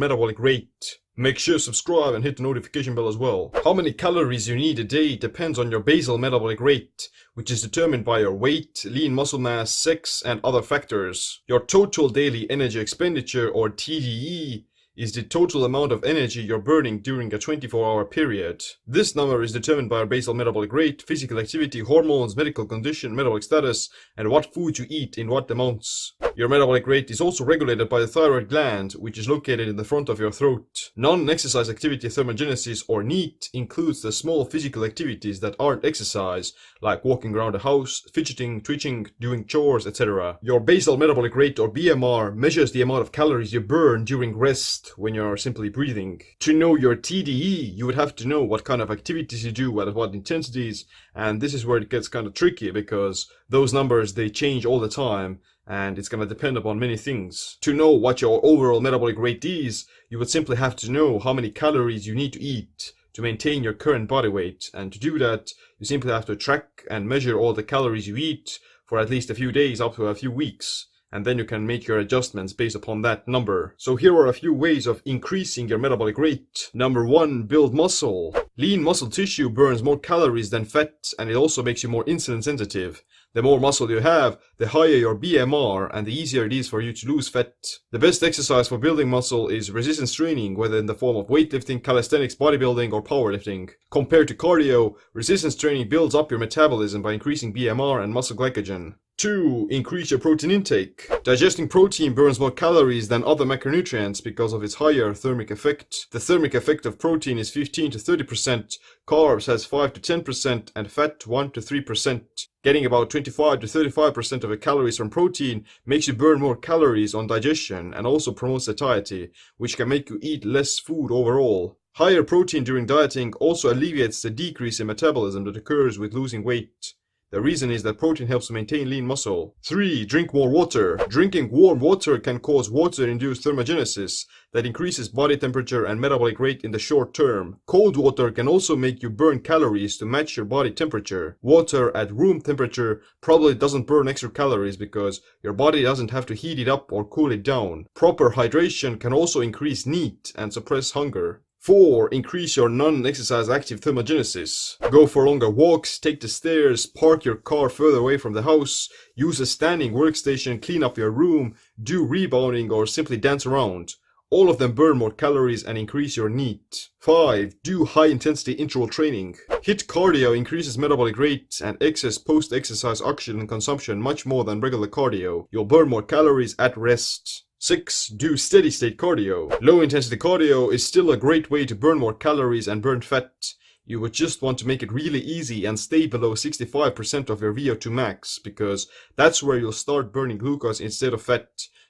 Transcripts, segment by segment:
metabolic rate. Make sure to subscribe and hit the notification bell as well. How many calories you need a day depends on your basal metabolic rate, which is determined by your weight, lean muscle mass, sex, and other factors. Your total daily energy expenditure, or TDE, is the total amount of energy you're burning during a 24-hour period. This number is determined by your basal metabolic rate, physical activity, hormones, medical condition, metabolic status, and what food you eat in what amounts. Your metabolic rate is also regulated by the thyroid gland, which is located in the front of your throat. Non-exercise activity thermogenesis, or NEAT, includes the small physical activities that aren't exercise, like walking around the house, fidgeting, twitching, doing chores, etc. Your basal metabolic rate, or BMR, measures the amount of calories you burn during rest when you're simply breathing. To know your TDE, you would have to know what kind of activities you do at what intensities, and this is where it gets kind of tricky because those numbers, they change all the time, and it's going to depend upon many things. To know what your overall metabolic rate is, you would simply have to know how many calories you need to eat to maintain your current body weight, and to do that, you simply have to track and measure all the calories you eat for at least a few days up to a few weeks, and then you can make your adjustments based upon that number. So here are a few ways of increasing your metabolic rate. Number 1, build muscle. Lean muscle tissue burns more calories than fat, and it also makes you more insulin sensitive. The more muscle you have, the higher your BMR, and the easier it is for you to lose fat. The best exercise for building muscle is resistance training, whether in the form of weightlifting, calisthenics, bodybuilding, or powerlifting. Compared to cardio, resistance training builds up your metabolism by increasing BMR and muscle glycogen. 2. Increase your protein intake. Digesting protein burns more calories than other macronutrients because of its higher thermic effect. The thermic effect of protein is 15 to 30%, carbs has 5 to 10%, and fat 1 to 3%. Getting about 25 to 35% of your calories from protein makes you burn more calories on digestion and also promotes satiety, which can make you eat less food overall. Higher protein during dieting also alleviates the decrease in metabolism that occurs with losing weight. The reason is that protein helps to maintain lean muscle. 3. Drink more water. Drinking warm water can cause water-induced thermogenesis that increases body temperature and metabolic rate in the short term. Cold water can also make you burn calories to match your body temperature. Water at room temperature probably doesn't burn extra calories because your body doesn't have to heat it up or cool it down. Proper hydration can also increase NEAT and suppress hunger. 4. Increase your non-exercise active thermogenesis. Go for longer walks, take the stairs, park your car further away from the house, use a standing workstation, clean up your room, do rebounding, or simply dance around. All of them burn more calories and increase your NEAT. 5. Do high-intensity interval training. HIIT cardio increases metabolic rate and excess post-exercise oxygen consumption much more than regular cardio. You'll burn more calories at rest. 6. Do steady-state cardio. Low-intensity cardio is still a great way to burn more calories and burn fat. You would just want to make it really easy and stay below 65% of your VO2 max, because that's where you'll start burning glucose instead of fat.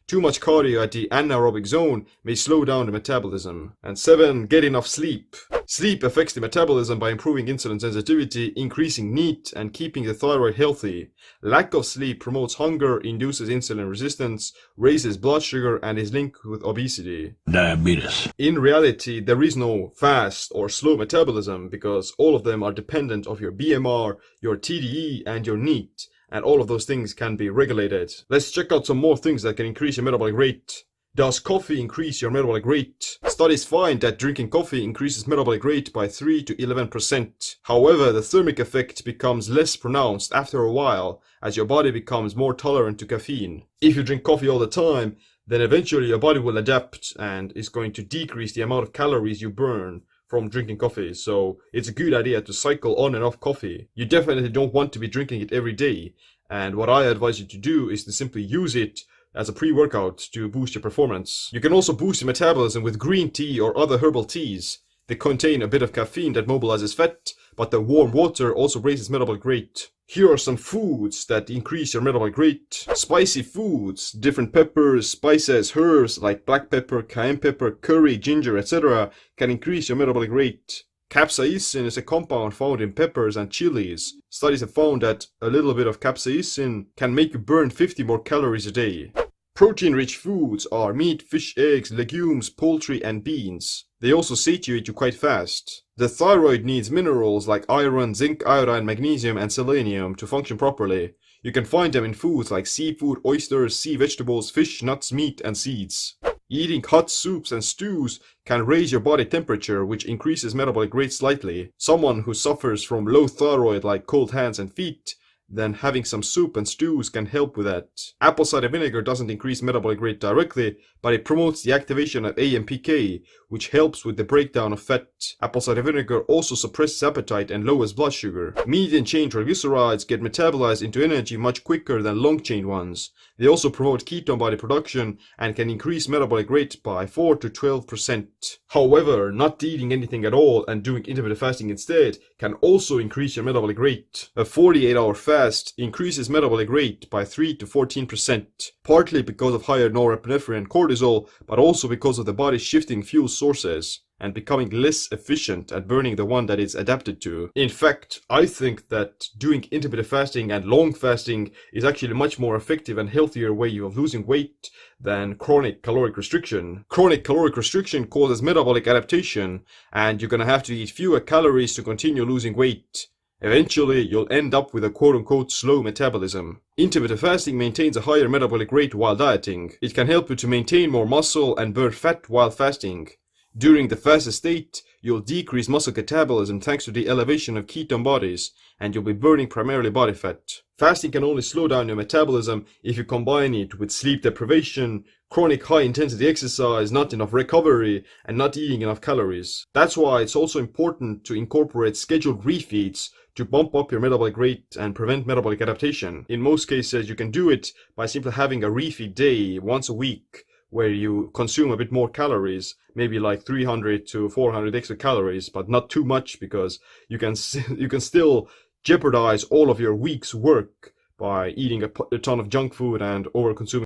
Too much cardio at the anaerobic zone may slow down the metabolism. And 7. Get enough sleep. Sleep affects the metabolism by improving insulin sensitivity, increasing NEAT, and keeping the thyroid healthy. Lack of sleep promotes hunger, induces insulin resistance, raises blood sugar, and is linked with obesity. Diabetes. In reality, there is no fast or slow metabolism because all of them are dependent of your BMR, your TDE, and your NEAT. And all of those things can be regulated. Let's check out some more things that can increase your metabolic rate. Does coffee increase your metabolic rate? Studies find that drinking coffee increases metabolic rate by 3 to 11%. However, the thermic effect becomes less pronounced after a while as your body becomes more tolerant to caffeine. If you drink coffee all the time, then eventually your body will adapt and is going to decrease the amount of calories you burn from drinking coffee, so it's a good idea to cycle on and off coffee. You definitely don't want to be drinking it every day, and what I advise you to do is to simply use it as a pre-workout to boost your performance. You can also boost your metabolism with green tea or other herbal teas. They contain a bit of caffeine that mobilizes fat, but the warm water also raises metabolic rate. Here are some foods that increase your metabolic rate. Spicy foods, different peppers, spices, herbs like black pepper, cayenne pepper, curry, ginger, etc. can increase your metabolic rate. Capsaicin is a compound found in peppers and chilies. Studies have found that a little bit of capsaicin can make you burn 50 more calories a day. Protein-rich foods are meat, fish, eggs, legumes, poultry, and beans. They also satiate you quite fast. The thyroid needs minerals like iron, zinc, iodine, magnesium, and selenium to function properly. You can find them in foods like seafood, oysters, sea vegetables, fish, nuts, meat, and seeds. Eating hot soups and stews can raise your body temperature, which increases metabolic rate slightly. Someone who suffers from low thyroid like cold hands and feet, then having some soup and stews can help with that. Apple cider vinegar doesn't increase metabolic rate directly, but it promotes the activation of AMPK, which helps with the breakdown of fat. Apple cider vinegar also suppresses appetite and lowers blood sugar. Medium-chain triglycerides get metabolized into energy much quicker than long-chain ones. They also promote ketone body production and can increase metabolic rate by 4 to 12%. However, not eating anything at all and doing intermittent fasting instead can also increase your metabolic rate. A 48-hour fast increases metabolic rate by 3 to 14%, partly because of higher norepinephrine and cortisol, but also because of the body shifting fuel sources and becoming less efficient at burning the one that it's adapted to. In fact, I think that doing intermittent fasting and long fasting is actually a much more effective and healthier way of losing weight than chronic caloric restriction. Chronic caloric restriction causes metabolic adaptation, and you're gonna have to eat fewer calories to continue losing weight. Eventually, you'll end up with a quote-unquote slow metabolism. Intermittent fasting maintains a higher metabolic rate while dieting. It can help you to maintain more muscle and burn fat while fasting. During the fasted state, you'll decrease muscle catabolism thanks to the elevation of ketone bodies, and you'll be burning primarily body fat. Fasting can only slow down your metabolism if you combine it with sleep deprivation, chronic high-intensity exercise, not enough recovery, and not eating enough calories. That's why it's also important to incorporate scheduled refeeds to bump up your metabolic rate and prevent metabolic adaptation. In most cases, you can do it by simply having a refeed day once a week, where you consume a bit more calories, maybe like 300 to 400 extra calories, but not too much, because you can still jeopardize all of your week's work by eating a ton of junk food and over consuming